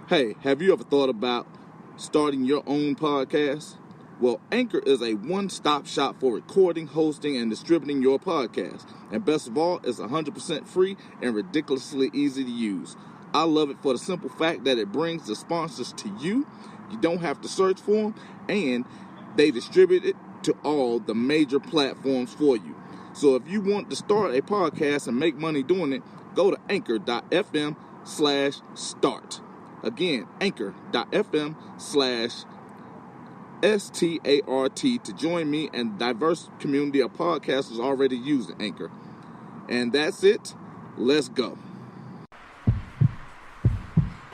Hey, have you ever thought about starting your own podcast? Well, Anchor is a one-stop shop for recording, hosting, and distributing your podcast. And best of all, it's 100% free and ridiculously easy to use. I love it for the simple fact that it brings the sponsors to you. You don't have to search for them, and they distribute it to all the major platforms for you. So if you want to start a podcast and make money doing it, go to anchor.fm/start. Again, anchor.fm/START to join me and the diverse community of podcasters already using Anchor. And that's it. Let's go.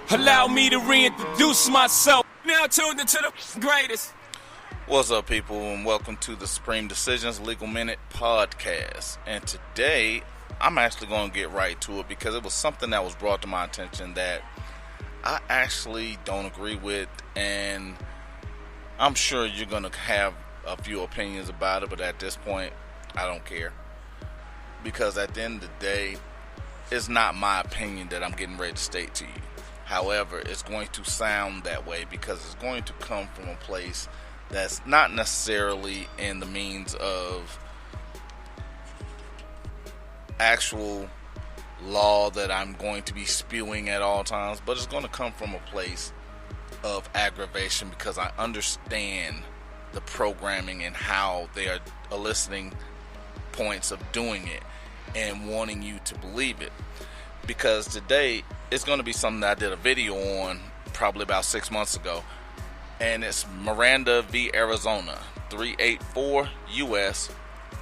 Allow me to reintroduce myself. Now tuned into the greatest. What's up, people, and welcome to the Supreme Decisions Legal Minute podcast. And today, I'm actually going to get right to it because it was something that was brought to my attention that I actually don't agree with, and I'm sure you're going to have a few opinions about it, but at this point, I don't care. Because at the end of the day, it's not my opinion that I'm getting ready to state to you. However, it's going to sound that way because it's going to come from a place that's not necessarily in the means of actual law that I'm going to be spewing at all times, but it's going to come from a place of aggravation because I understand the programming and how they are eliciting points of doing it and wanting you to believe it. Because today it's going to be something that I did a video on probably about 6 months ago, and it's Miranda v. Arizona, 384 U.S.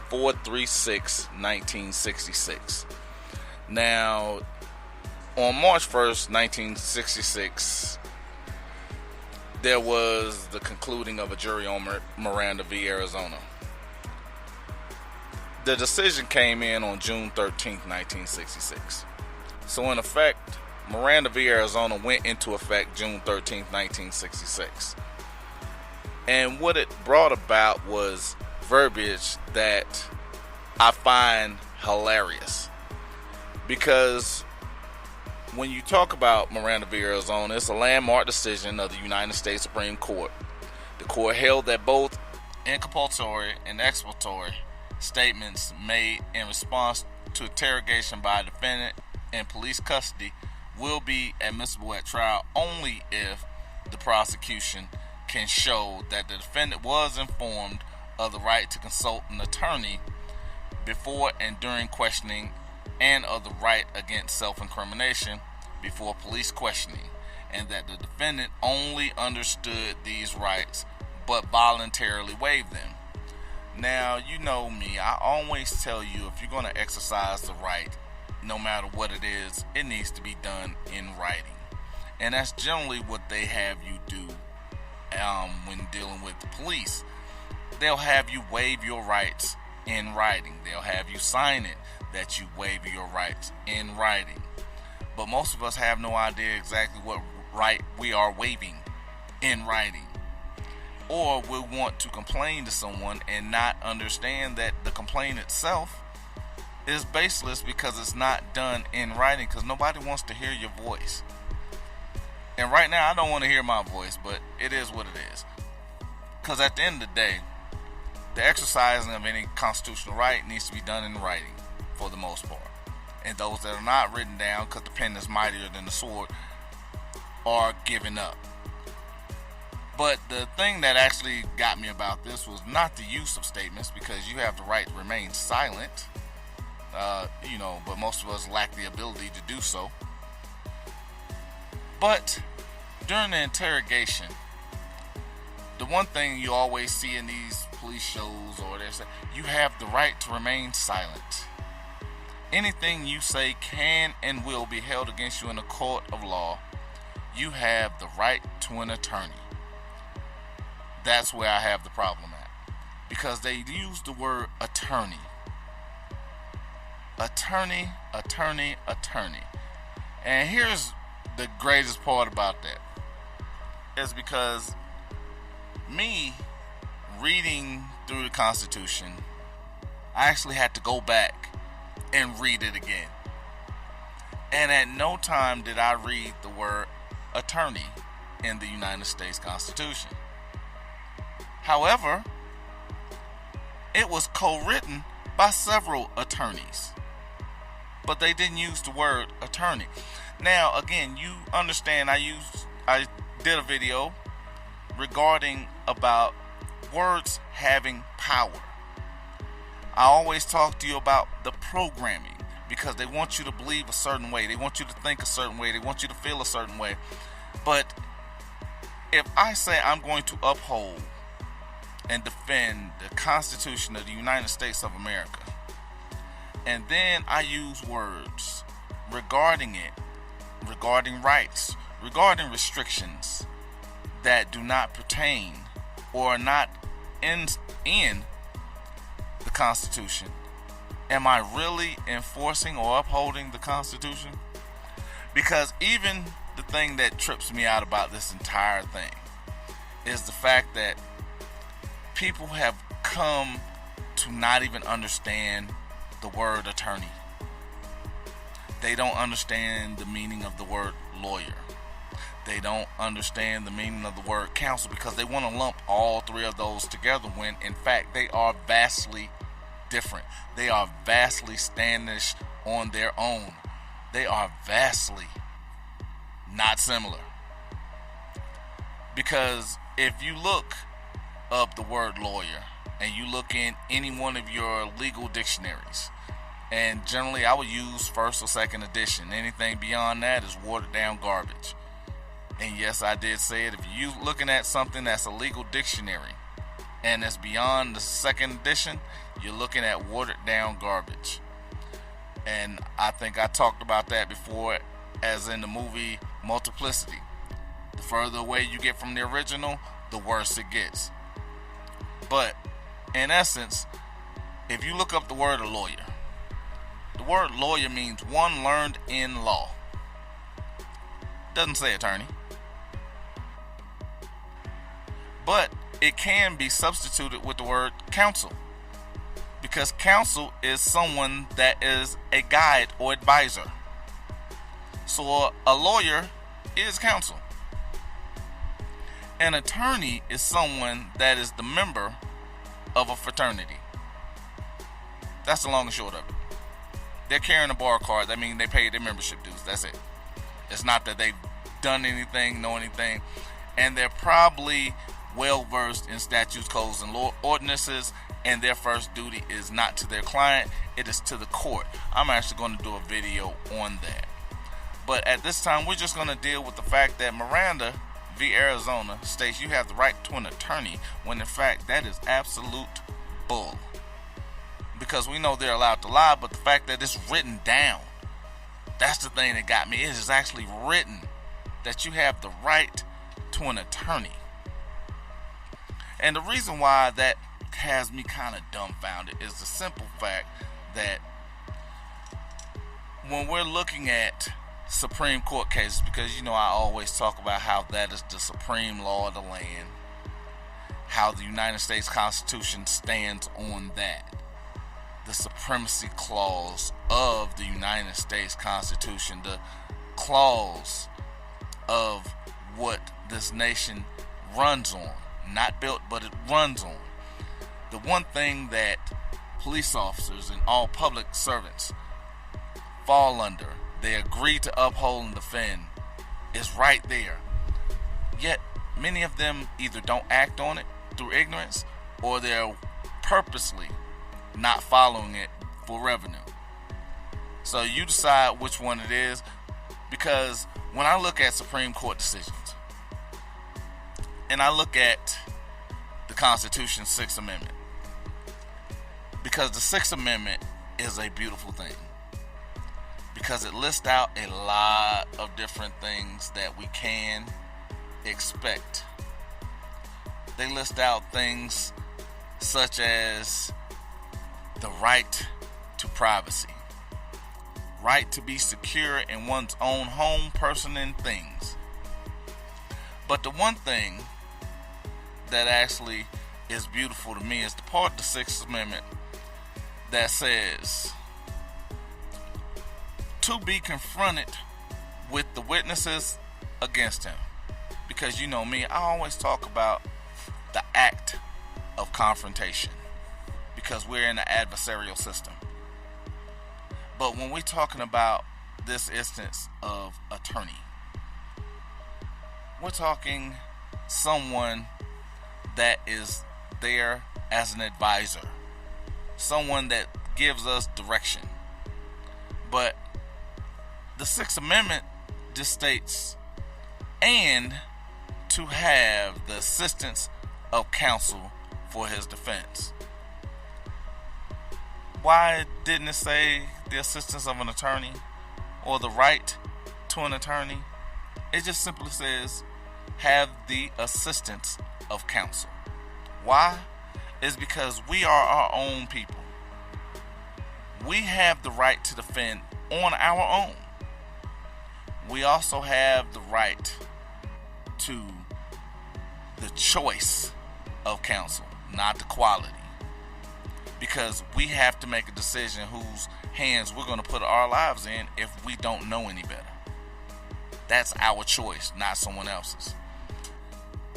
436 1966. Now, on March 1st, 1966, there was the concluding of a jury on Miranda v. Arizona. The decision came in on June 13th, 1966. So, in effect, Miranda v. Arizona went into effect June 13th, 1966. And what it brought about was verbiage that I find hilarious. Because when you talk about Miranda v. Arizona, it's a landmark decision of the United States Supreme Court. The court held that both inculpatory and exculpatory statements made in response to interrogation by a defendant in police custody will be admissible at trial only if the prosecution can show that the defendant was informed of the right to consult an attorney before and during questioning, and of the right against self-incrimination before police questioning, and that the defendant only understood these rights but voluntarily waived them. Now, you know me, I always tell you if you're going to exercise the right, no matter what it is, it needs to be done in writing. And that's generally what they have you do when dealing with the police. They'll have you waive your rights in writing. They'll have you sign it that you waive your rights in writing. But most of us have no idea exactly what right we are waiving in writing. Or we want to complain to someone and not understand that the complaint itself is baseless because it's not done in writing, because nobody wants to hear your voice. And right now I don't want to hear my voice, but it is what it is. Because at the end of the day, the exercising of any constitutional right needs to be done in writing for the most part. And those that are not written down, because the pen is mightier than the sword, are given up. But the thing that actually got me about this was not the use of statements, because you have the right to remain silent, but most of us lack the ability to do so. But during the interrogation, the one thing you always see in these police shows or they say, you have the right to remain silent. Anything you say can and will be held against you in a court of law. You have the right to an attorney. That's where I have the problem at. Because they use the word attorney. Attorney, attorney, attorney. And here's the greatest part about that. Is because me reading through the Constitution, I actually had to go back and read it again. And at no time did I read the word attorney in the United States Constitution. However, it was co-written by several attorneys, but they didn't use the word attorney. Now, again, you understand I did a video regarding about words having power. I always talk to you about the programming because they want you to believe a certain way. They want you to think a certain way. They want you to feel a certain way. But if I say I'm going to uphold and defend the Constitution of the United States of America, and then I use words regarding it, regarding rights, regarding restrictions that do not pertain or are not in the Constitution, am I really enforcing or upholding the Constitution? Because even the thing that trips me out about this entire thing is the fact that people have come to not even understand the word attorney. They don't understand the meaning of the word lawyer. They don't understand the meaning of the word counsel because they want to lump all three of those together when in fact they are vastly different. They are vastly standish on their own. They are vastly not similar. Because if you look up the word lawyer and you look in any one of your legal dictionaries, and generally I would use first or second edition. Anything beyond that is watered down garbage. And yes, I did say it. If you're looking at something that's a legal dictionary and it's beyond the second edition, you're looking at watered down garbage. And I think I talked about that before, as in the movie Multiplicity. The further away you get from the original, the worse it gets. But in essence, if you look up the word lawyer, the word lawyer means one learned in law. Doesn't say attorney. But it can be substituted with the word counsel, because counsel is someone that is a guide or advisor. So a lawyer is counsel. An attorney is someone that is the member of a fraternity. That's the long and short of it. They're carrying a bar card. That means they paid their membership dues. That's it. It's not that they've done anything, know anything. And they're probably well versed in statutes, codes, and law ordinances. And their first duty is not to their client, it is to the court. I'm actually going to do a video on that. But at this time, we're just going to deal with the fact that Miranda v. Arizona states you have the right to an attorney, when in fact that is absolute bull. Because we know they're allowed to lie, but the fact that it's written down, that's the thing that got me. It is actually written that you have the right to an attorney. And the reason why that has me kind of dumbfounded is the simple fact that when we're looking at Supreme Court cases, because you know I always talk about how that is the supreme law of the land, how the United States Constitution stands on that, the supremacy clause of the United States Constitution, the clause of what this nation runs on, not built, but it runs on. The one thing that police officers and all public servants fall under, they agree to uphold and defend, is right there. Yet many of them either don't act on it through ignorance, or they're purposely not following it for revenue. So you decide which one it is, because when I look at Supreme Court decisions and I look at the Constitution's Sixth Amendment, because the Sixth Amendment is a beautiful thing, because it lists out a lot of different things that we can expect. They list out things such as the right to privacy, right to be secure in one's own home, person, and things. But the one thing that actually is beautiful to me is the part of the Sixth Amendment that says to be confronted with the witnesses against him. Because you know me, I always talk about the act of confrontation. Because we're in an adversarial system. But when we're talking about this instance of attorney, we're talking someone that is there as an advisor. Someone that gives us direction. But the Sixth Amendment just states, and to have the assistance of counsel for his defense. Why didn't it say the assistance of an attorney or the right to an attorney? It just simply says have the assistance of counsel. Why? It's because we are our own people. We have the right to defend on our own. We also have the right to the choice of counsel, not the quality. Because we have to make a decision whose hands we're going to put our lives in if we don't know any better. That's our choice, not someone else's.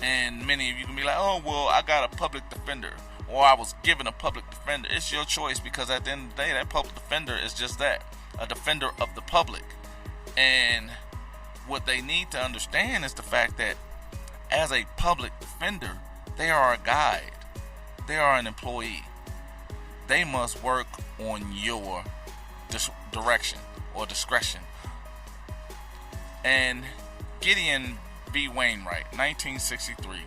And many of you can be like, oh, well, I got a public defender, or I was given a public defender. It's your choice, because at the end of the day, that public defender is just that, a defender of the public. And what they need to understand is the fact that as a public defender, they are a guide. They are an employee. They must work on your direction or discretion. And Gideon B. Wainwright, 1963,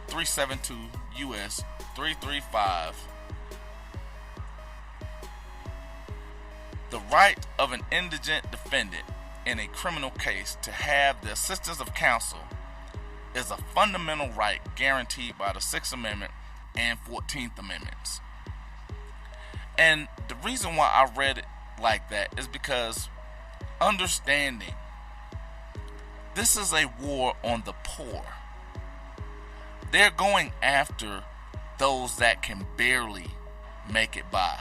372 U.S. 335. The right of an indigent defendant in a criminal case to have the assistance of counsel is a fundamental right guaranteed by the Sixth Amendment and 14th Amendments. And the reason why I read it like that is because understanding this is a war on the poor. They're going after those that can barely make it by.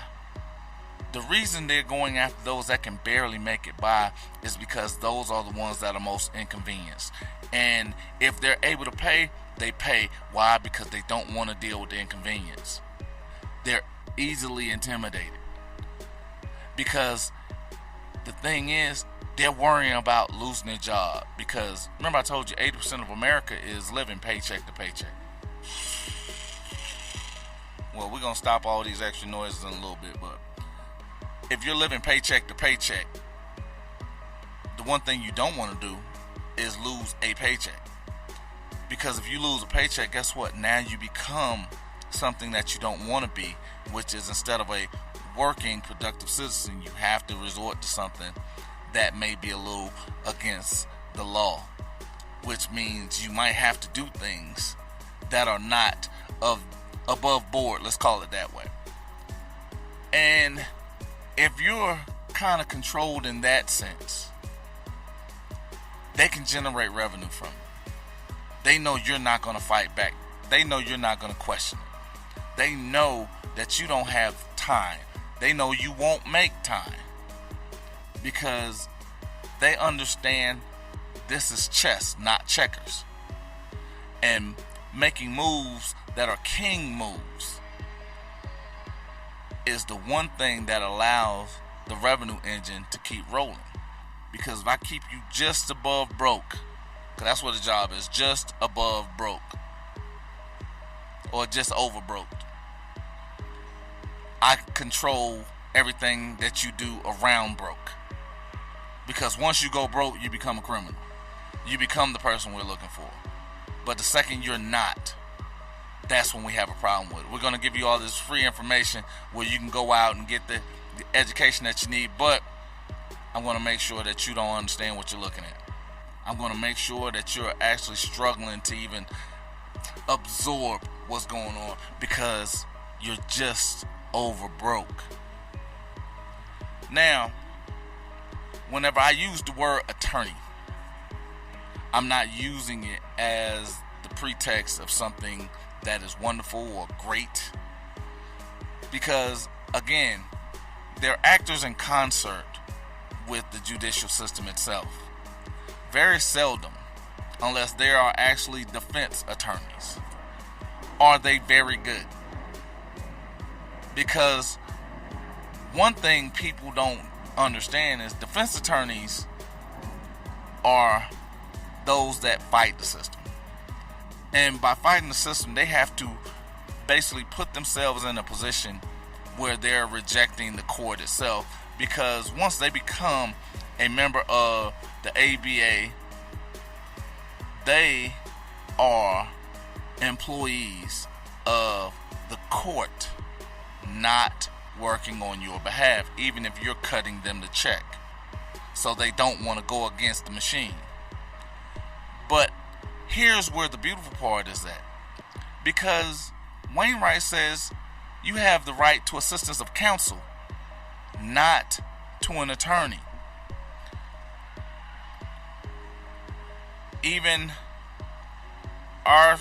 The reason they're going after those that can barely make it by is because those are the ones that are most inconvenienced. And if they're able to pay, they pay. Why? Because they don't want to deal with the inconvenience. They're easily intimidated. Because the thing is, they're worrying about losing their job. Because remember I told you 80% of America is living paycheck to paycheck. Well, we're going to stop all these extra noises in a little bit, but if you're living paycheck to paycheck, the one thing you don't want to do is lose a paycheck. Because if you lose a paycheck, guess what? Now you become something that you don't want to be, which is instead of a working, productive citizen, you have to resort to something that may be a little against the law, which means you might have to do things that are not above board, let's call it that way. And if you're kind of controlled in that sense, they can generate revenue from it. They know you're not going to fight back. They know you're not going to question it. They know that you don't have time. They know you won't make time. Because they understand this is chess, not checkers. And making moves that are king moves is the one thing that allows the revenue engine to keep rolling. Because if I keep you just above broke, because that's what the job is, just above broke, or just over broke, I control everything that you do around broke. Because once you go broke, you become a criminal. You become the person we're looking for. But the second you're not, that's when we have a problem with it. We're going to give you all this free information where you can go out and get the education that you need, but I'm going to make sure that you don't understand what you're looking at. I'm going to make sure that you're actually struggling to even absorb what's going on because you're just over broke. Now, whenever I use the word attorney, I'm not using it as the pretext of something that is wonderful or great. Because, again, they're actors in concert with the judicial system itself. Very seldom unless they are actually defense attorneys. Are they very good? Because one thing people don't understand is defense attorneys are those that fight the system. And by fighting the system, they have to basically put themselves in a position where they're rejecting the court itself, because once they become a member of the ABA, they are employees of the court, not working on your behalf, even if you're cutting them the check. So they don't want to go against the machine. But here's where the beautiful part is at. Because Wainwright says you have the right to assistance of counsel, not to an attorney. Even I'm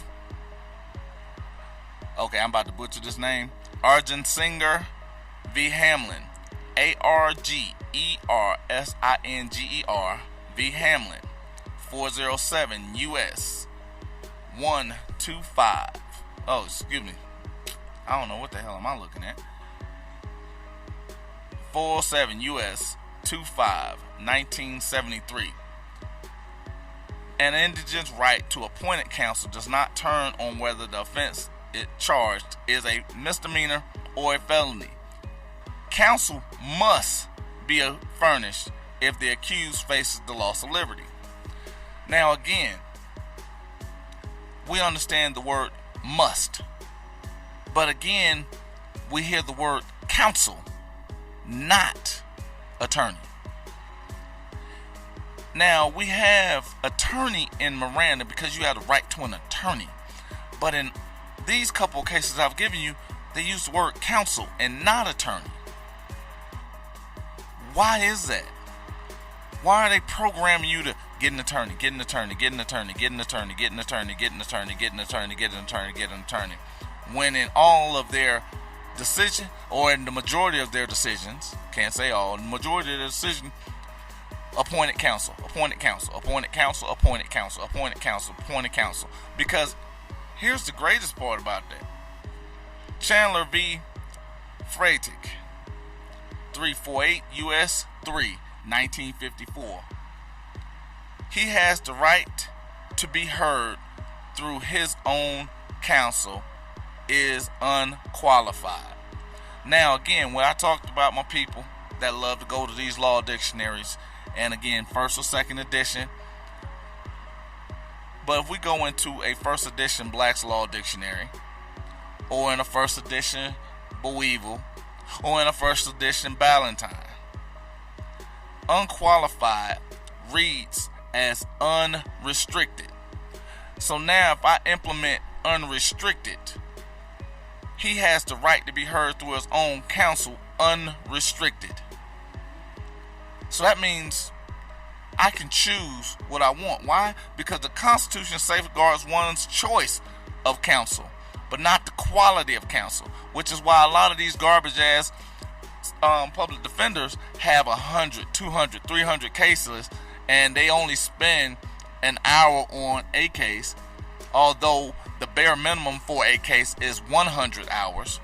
about to butcher this name, Argensinger v. Hamlin, Argersinger v. Hamlin, 407 U.S. 125. Oh, excuse me. I don't know what the hell am I looking at. 407 U.S. 25, 1973. An indigent's right to appointed counsel does not turn on whether the offense it charged is a misdemeanor or a felony. Counsel must be furnished if the accused faces the loss of liberty. Now again, we understand the word must, but again, we hear the word counsel, not attorney. Now, we have attorney in Miranda because you have the right to an attorney. But in these couple of cases I've given you, they use the word counsel and not attorney. Why is that? Why are they programming you to get an attorney, get an attorney, get an attorney, get an attorney, get an attorney, get an attorney, get an attorney, get an attorney, get an attorney? When in all of their decision, or in the majority of their decisions, can't say all, the majority of their decision, appointed counsel, appointed counsel, appointed counsel, appointed counsel, appointed counsel, appointed counsel. Because here's the greatest part about that. Chandler v. Freitag, 348 U.S. 3, 1954. He has the right to be heard through his own counsel is unqualified. Now again, when I talked about my people that love to go to these law dictionaries, and again, first or second edition. But if we go into a first edition Black's Law Dictionary, or in a first edition Boevel, or in a first edition Ballantine, unqualified reads as unrestricted. So now if I implement unrestricted, he has the right to be heard through his own counsel unrestricted. So that means I can choose what I want. Why? Because the Constitution safeguards one's choice of counsel, but not the quality of counsel, which is why a lot of these garbage ass public defenders have 100, 200, 300 cases, and they only spend an hour on a case, although the bare minimum for a case is 100 hours,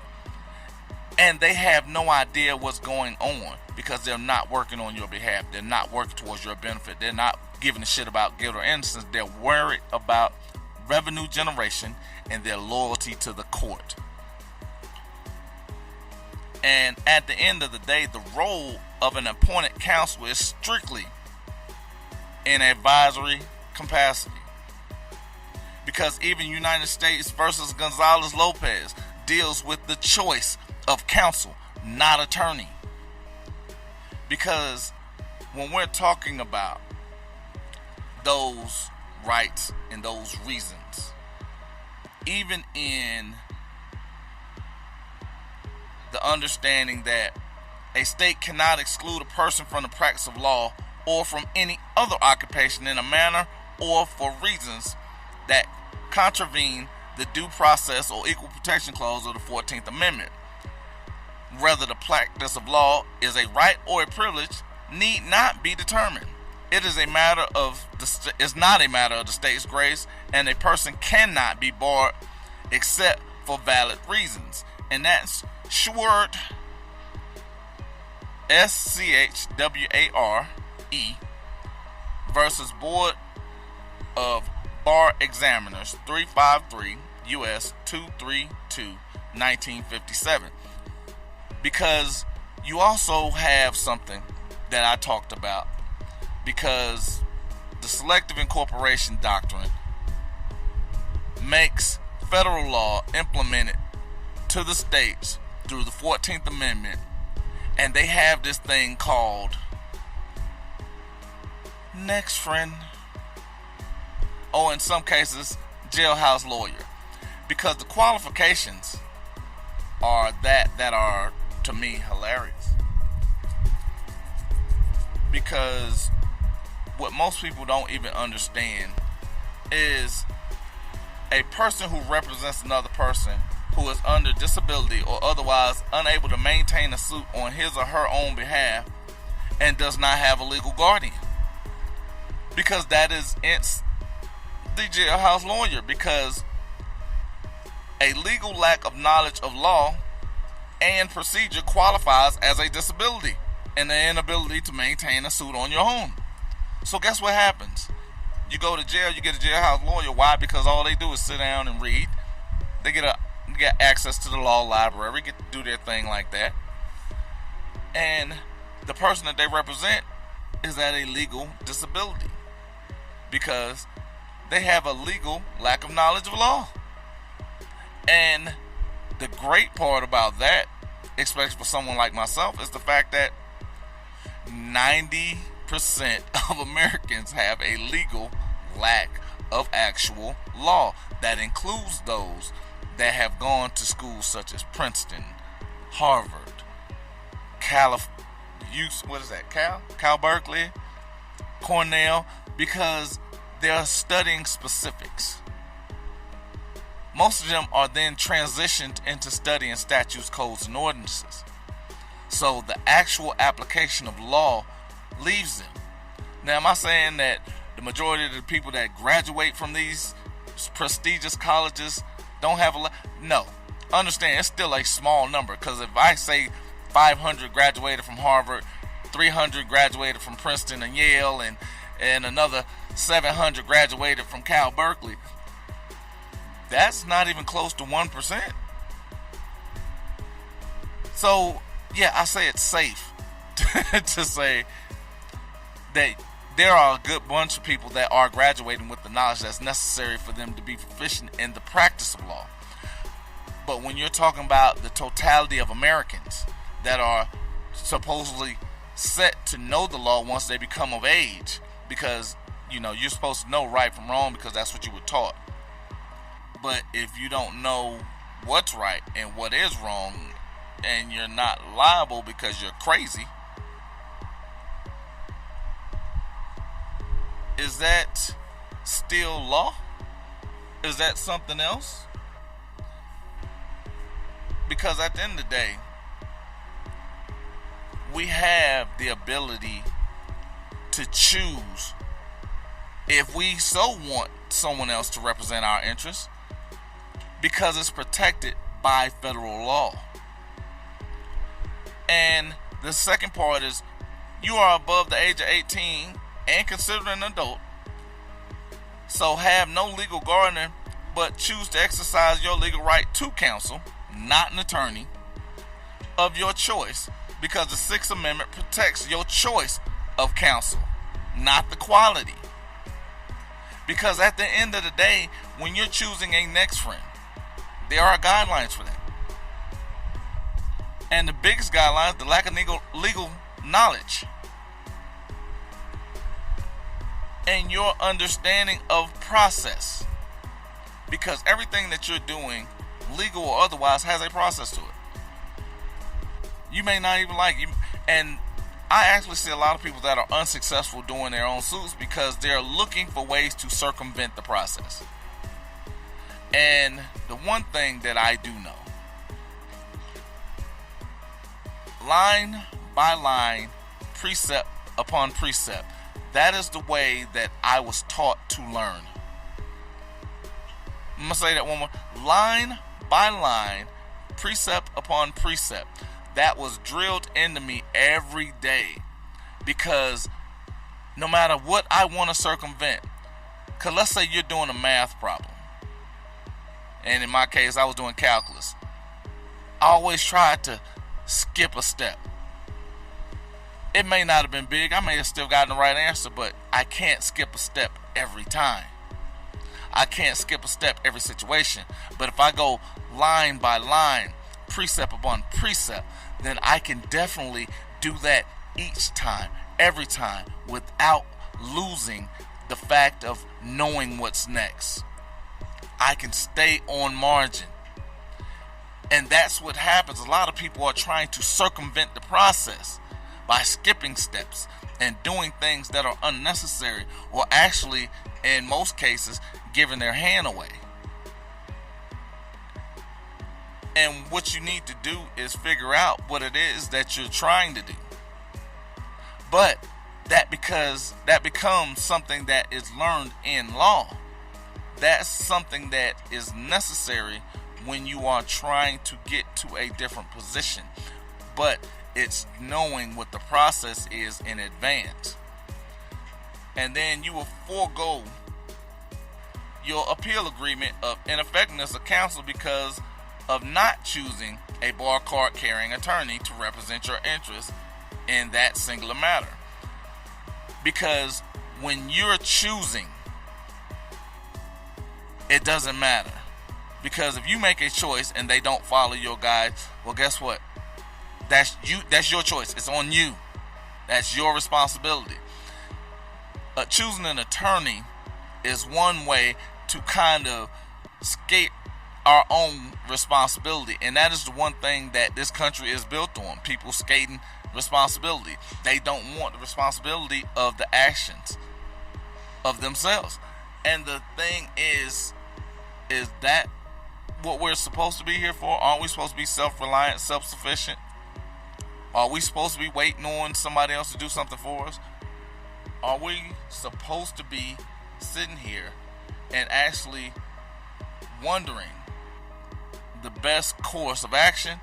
and they have no idea what's going on because they're not working on your behalf. They're not working towards your benefit. They're not giving a shit about guilt or innocence. They're worried about revenue generation and their loyalty to the court. And at the end of the day, the role of an appointed counsel is strictly in advisory capacity. Because even United States versus Gonzalez-Lopez deals with the choice of counsel, not attorney. Because when we're talking about those rights and those reasons, even in the understanding that a state cannot exclude a person from the practice of law or from any other occupation in a manner or for reasons that contravene the due process or equal protection clause of the 14th Amendment. Whether the practice of law is a right or a privilege need not be determined. It is a matter of it's not a matter of the state's grace, and a person cannot be barred except for valid reasons. And that's Schware, Schware versus Board of Bar Examiners 353 U.S. 232 1957. Because you also have something that I talked about, because the selective incorporation doctrine makes federal law implemented to the states through the 14th Amendment, and they have this thing called next friend. Oh, in some cases, jailhouse lawyer. Because the qualifications are that are, to me, hilarious. Because what most people don't even understand is a person who represents another person who is under disability or otherwise unable to maintain a suit on his or her own behalf and does not have a legal guardian. Because that is the jailhouse lawyer, because a legal lack of knowledge of law and procedure qualifies as a disability and the inability to maintain a suit on your own. So guess what happens? You go to jail, you get a jailhouse lawyer. Why? Because all they do is sit down and read. They get access to the law library, get to do their thing like that. And the person that they represent is at a legal disability because they have a legal lack of knowledge of law. And the great part about that, especially for someone like myself, is the fact that 90% of Americans have a legal lack of actual law. That includes those that have gone to schools such as Princeton, Harvard, Cal Berkeley, Cornell, because they're studying specifics. Most of them are then transitioned into studying statutes, codes, and ordinances. So the actual application of law leaves them. Now, am I saying that the majority of the people that graduate from these prestigious colleges don't have a law? No. Understand, it's still a small number, because if I say 500 graduated from Harvard, 300 graduated from Princeton and Yale, and another 700 graduated from Cal Berkeley, that's not even close to 1%. So, yeah, I say it's safe to say that there are a good bunch of people that are graduating with the knowledge that's necessary for them to be proficient in the practice of law. But when you're talking about the totality of Americans that are supposedly set to know the law once they become of age, because, you know, you're supposed to know right from wrong because that's what you were taught. But if you don't know what's right and what is wrong, and you're not liable because you're crazy, is that still law? Is that something else? Because at the end of the day, we have the ability to choose if we so want someone else to represent our interests, because it's protected by federal law. And the second part is, you are above the age of 18 and considered an adult, so have no legal guardian, but choose to exercise your legal right to counsel, not an attorney, of your choice, because the Sixth Amendment protects your choice of counsel, not the quality. Because at the end of the day, when you're choosing a next friend, there are guidelines for that. And the biggest guideline is the lack of legal knowledge and your understanding of process. Because everything that you're doing, legal or otherwise, has a process to it. You may not even like it. And I actually see a lot of people that are unsuccessful doing their own suits because they're looking for ways to circumvent the process. And the one thing that I do know, line by line, precept upon precept, That is the way that I was taught to learn. I'm going to say that one more. Line by line, precept upon precept. That was drilled into me every day. Because no matter what I want to circumvent, because let's say you're doing a math problem. And in my case, I was doing calculus. I always tried to skip a step. It may not have been big. I may have still gotten the right answer, but I can't skip a step every time. I can't skip a step every situation. But if I go line by line, precept upon precept, then I can definitely do that each time, every time, without losing the fact of knowing what's next. I can stay on margin. And that's what happens. A lot of people are trying to circumvent the process by skipping steps and doing things that are unnecessary, or actually, in most cases, giving their hand away. And what you need to do is figure out what it is that you're trying to do. But that becomes something that is learned in law. That's something that is necessary when you are trying to get to a different position. But it's knowing what the process is in advance. And then you will forego your appeal agreement of ineffectiveness of counsel because of not choosing a bar card carrying attorney to represent your interests in that singular matter. Because when you're choosing, it doesn't matter. Because if you make a choice and they don't follow your guides, well, guess what? That's your choice. It's on you. That's your responsibility. Choosing an attorney is one way to kind of skate our own responsibility. And that is the one thing that this country is built on. People skating responsibility. They don't want the responsibility of the actions of themselves. And the thing is that what we're supposed to be here for? Aren't we supposed to be self-reliant, self-sufficient? Are we supposed to be waiting on somebody else to do something for us? Are we supposed to be sitting here and actually wondering the best course of action,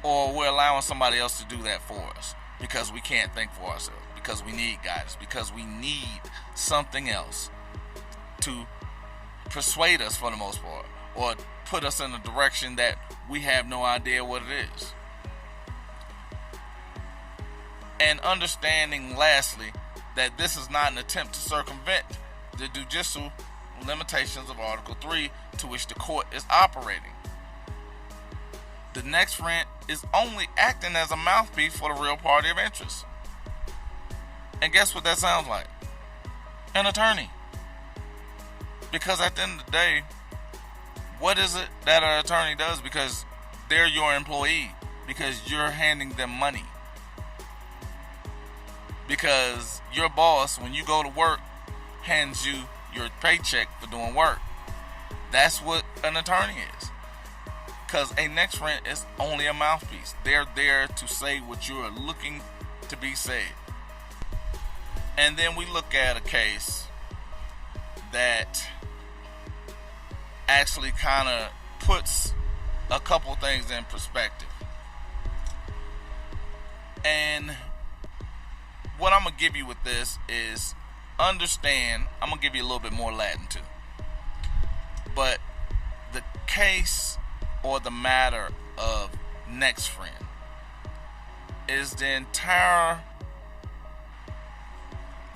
or we're allowing somebody else to do that for us because we can't think for ourselves, because we need guidance, because we need something else to persuade us for the most part, or put us in a direction that we have no idea what it is. And understanding, lastly, that this is not an attempt to circumvent the judicial limitations of Article 3 to which the court is operating. The next rent is only acting as a mouthpiece for the real party of interest. And guess what that sounds like? An attorney. Because at the end of the day, what is it that an attorney does? Because they're your employee. Because you're handing them money. Because your boss, when you go to work, hands you your paycheck for doing work. That's what an attorney is. Because a next rent is only a mouthpiece. They're there to say what you are looking to be said. And then we look at a case that actually kind of puts a couple things in perspective. And what I'm going to give you with this is understand, I'm going to give you a little bit more Latin too. But the case or the matter of next friend is the entire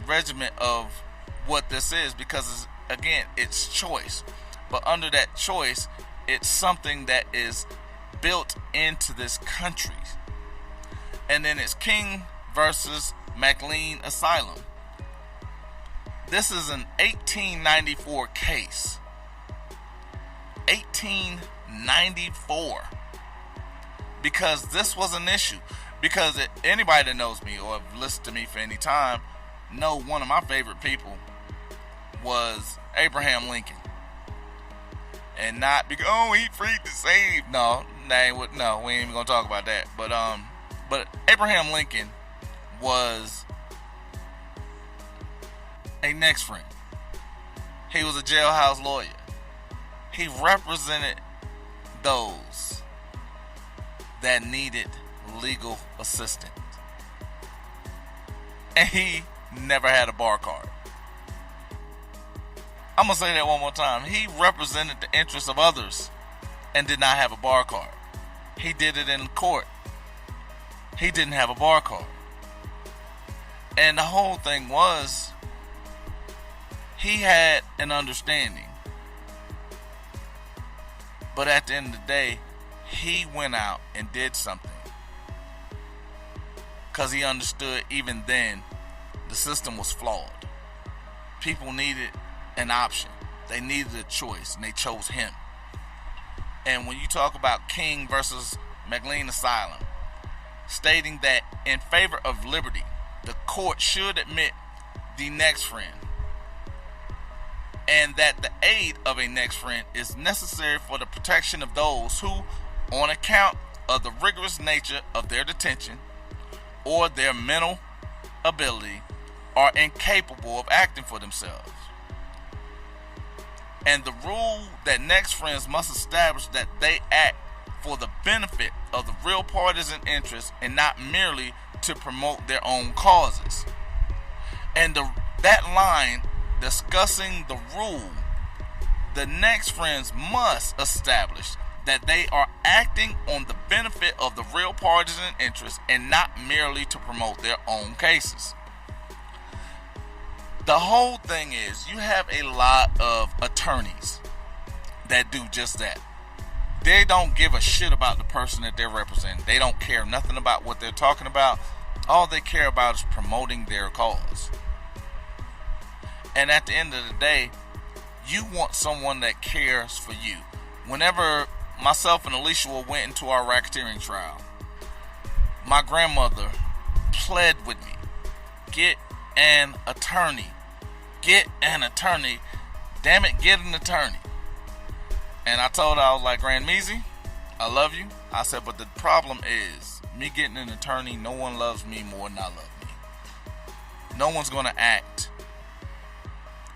regiment of what this is, because again, it's choice. But under that choice, it's something that is built into this country. And then it's King versus McLean Asylum. This is an 1894 case. 1894. Because this was an issue. Because anybody that knows me or have listened to me for any time know one of my favorite people was Abraham Lincoln. And not because, oh, he freed the slave. No, we ain't even gonna talk about that. But Abraham Lincoln was a next friend. He was a jailhouse lawyer. He represented those that needed legal assistance. And he never had a bar card. I'm going to say that one more time. He represented the interests of others and did not have a bar card. He did it in court. He didn't have a bar card. And the whole thing was, he had an understanding. But at the end of the day, he went out and did something. Because he understood even then, the system was flawed. People needed an option. They needed a choice, and they chose him. And when you talk about King versus McLean Asylum, stating that in favor of liberty, the court should admit the next friend, and that the aid of a next friend is necessary for the protection of those who, on account of the rigorous nature of their detention or their mental ability, are incapable of acting for themselves. And the rule that next friends must establish that they act for the benefit of the real parties and interests and not merely to promote their own causes. And that line discussing the rule, the next friends must establish that they are acting on the benefit of the real parties and interests and not merely to promote their own cases. The whole thing is, you have a lot of attorneys that do just that. They don't give a shit about the person that they're representing. They don't care nothing about what they're talking about. All they care about is promoting their cause. And at the end of the day, you want someone that cares for you. Whenever myself and Alicia went into our racketeering trial, my grandmother pled with me, get an attorney. Get an attorney. Damn it, get an attorney. And I told her, I was like, Grand Meezy, I love you. I said, but the problem is, me getting an attorney, no one loves me more than I love me. No one's going to act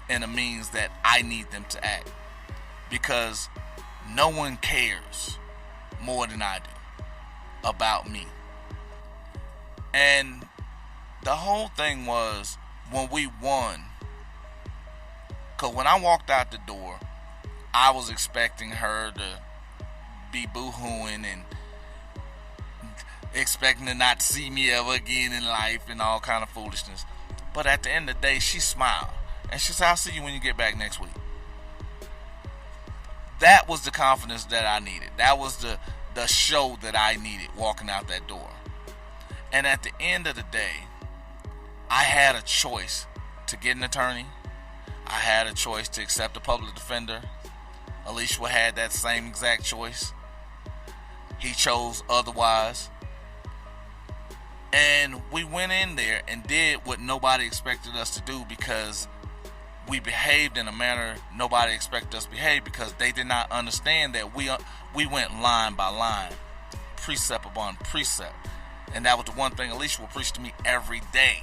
in a means that I need them to act. Because no one cares more than I do about me. And the whole thing was, when we won, because when I walked out the door, I was expecting her to be boo-hooing and expecting to not see me ever again in life and all kind of foolishness. But at the end of the day, she smiled. And she said, I'll see you when you get back next week. That was the confidence that I needed. That was the show that I needed walking out that door. And at the end of the day, I had a choice to get an attorney. I had a choice to accept a public defender. Alicia had that same exact choice. He chose otherwise. And we went in there and did what nobody expected us to do, because we behaved in a manner nobody expected us to behave, because they did not understand that we went line by line, precept upon precept. And that was the one thing Alicia would preach to me every day.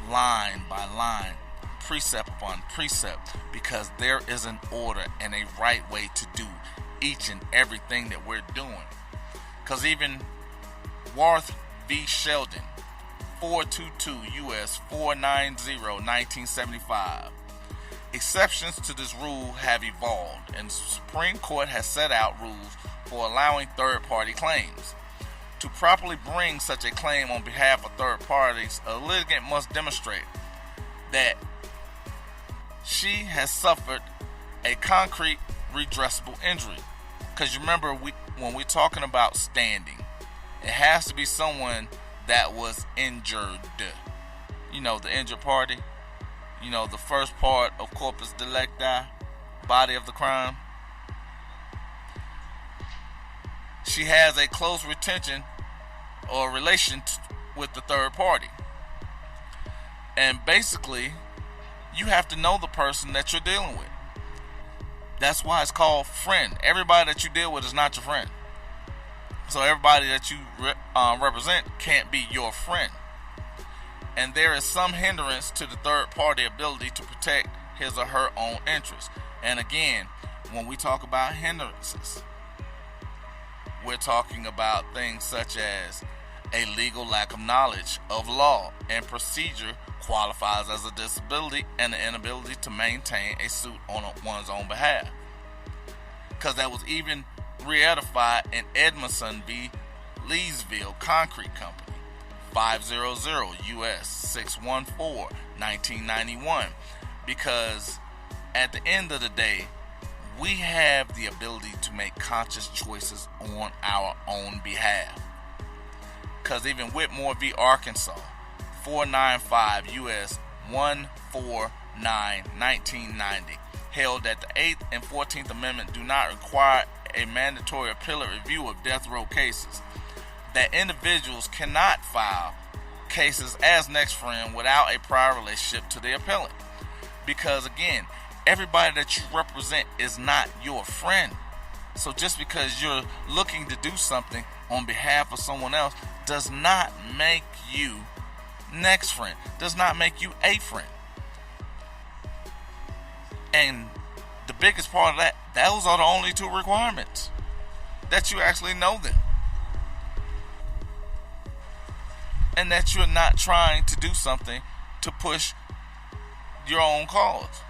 Line by line, precept upon precept, because there is an order and a right way to do each and everything that we're doing. Because even Worth v. Sheldon, 422 U.S. 490, 1975. Exceptions to this rule have evolved, and the Supreme Court has set out rules for allowing third-party claims. To properly bring such a claim on behalf of third parties, a litigant must demonstrate that she has suffered a concrete redressable injury. Because you remember, when we're talking about standing, it has to be someone that was injured. You know, the injured party. You know, the first part of corpus delicti, body of the crime. She has a close retention or relation with the third party. And basically, you have to know the person that you're dealing with. That's why it's called friend. Everybody that you deal with is not your friend. So everybody that you represent can't be your friend. and there is some hindrance to the third party ability to protect his or her own interests. And again, when we talk about hindrances, we're talking about things such as a legal lack of knowledge of law and procedure qualifies as a disability and the inability to maintain a suit on one's own behalf. Because that was even re-edified in Edmondson v. Leesville Concrete Company, 500 U.S. 614, 1991. Because at the end of the day, we have the ability to make conscious choices on our own behalf. Because even Whitmore v. Arkansas, 495 U.S. 149, 1990, held that the 8th and 14th Amendment do not require a mandatory appellate review of death row cases, that individuals cannot file cases as next friend without a prior relationship to the appellant. Because again, everybody that you represent is not your friend. So just because you're looking to do something on behalf of someone else does not make you next friend, does not make you a friend. And the biggest part of that, those are the only two requirements, that you actually know them. And that you're not trying to do something to push your own cause,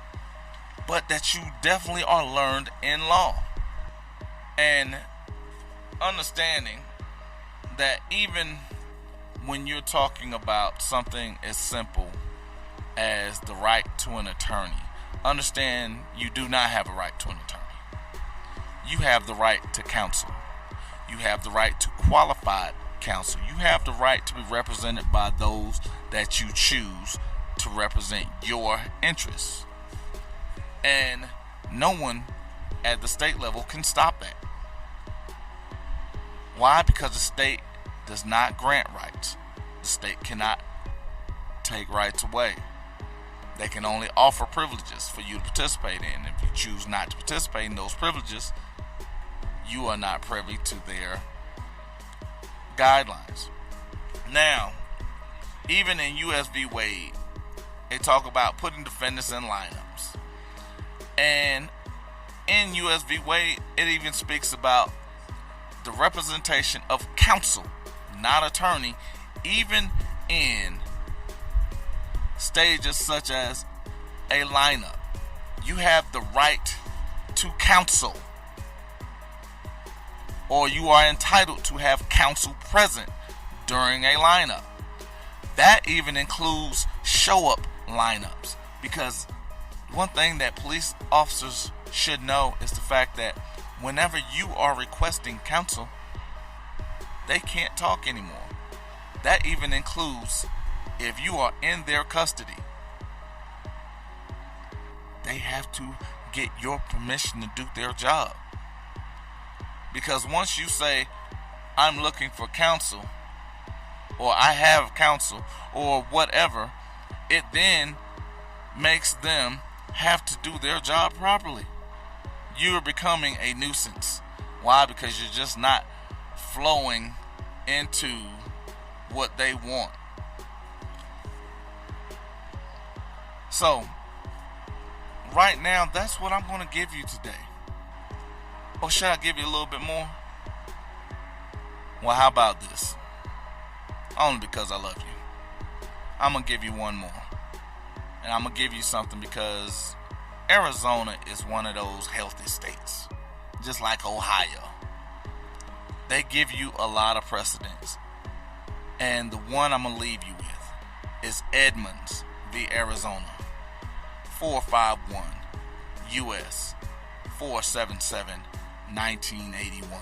but that you definitely are learned in law. And understanding that even when you're talking about something as simple as the right to an attorney, understand you do not have a right to an attorney. You have the right to counsel. You have the right to qualified counsel. You have the right to be represented by those that you choose to represent your interests. And no one at the state level can stop that. Why? Because the state does not grant rights. The state cannot take rights away. They can only offer privileges for you to participate in. If you choose not to participate in those privileges, you are not privy to their guidelines. Now, even in U.S. v. Wade, they talk about putting defendants in lineups. And in U.S. v. Wade, it even speaks about the representation of counsel, not attorney, even in stages such as a lineup. You have the right to counsel, or you are entitled to have counsel present during a lineup. That even includes show-up lineups, because one thing that police officers should know is the fact that whenever you are requesting counsel, they can't talk anymore. That even includes if you are in their custody. They have to get your permission to do their job. Because once you say, I'm looking for counsel, or I have counsel, or whatever, it then makes them have to do their job properly. You're becoming a nuisance. Why? Because you're just not flowing into what they want. So, right now, that's what I'm going to give you today. Or should I give you a little bit more? Well, how about this? Only because I love you. I'm going to give you one more. And I'm going to give you something because Arizona is one of those healthy states. Just like Ohio. They give you a lot of precedents. And the one I'm going to leave you with is Edmonds v. Arizona. 451 U.S. 477 1981,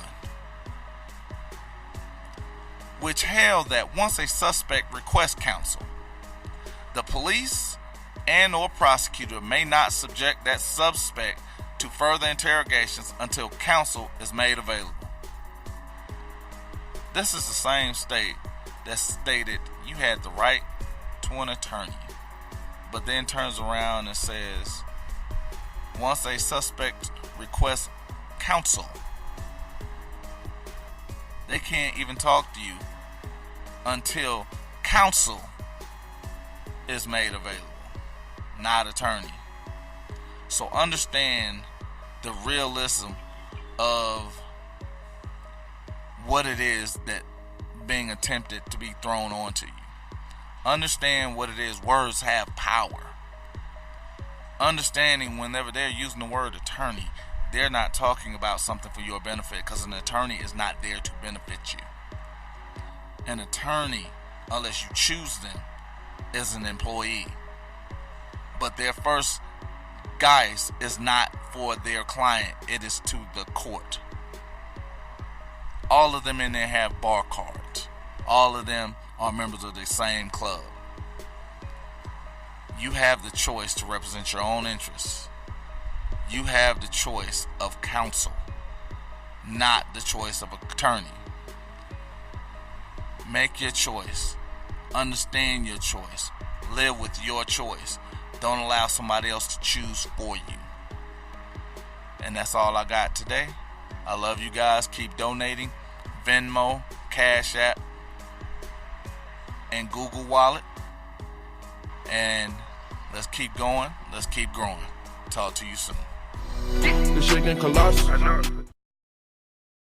which held that once a suspect requests counsel, the police and or prosecutor may not subject that suspect to further interrogations until counsel is made available. This is the same state that stated you had the right to an attorney, but then turns around and says once a suspect requests counsel, they can't even talk to you until counsel is made available, not attorney. So understand the realism of what it is that being attempted to be thrown onto you. Understand what it is. Words have power. Understanding whenever they're using the word attorney, they're not talking about something for your benefit, because an attorney is not there to benefit you. An attorney, unless you choose them, is an employee. But their first guise is not for their client, it is to the court. All of them in there have bar cards. All of them are members of the same club. You have the choice to represent your own interests. You have the choice of counsel, not the choice of an attorney. Make your choice. Understand your choice. Live with your choice. Don't allow somebody else to choose for you. And that's all I got today. I love you guys. Keep donating. Venmo, Cash App, and Google Wallet. And let's keep going. Let's keep growing. Talk to you soon. The shaking colossus.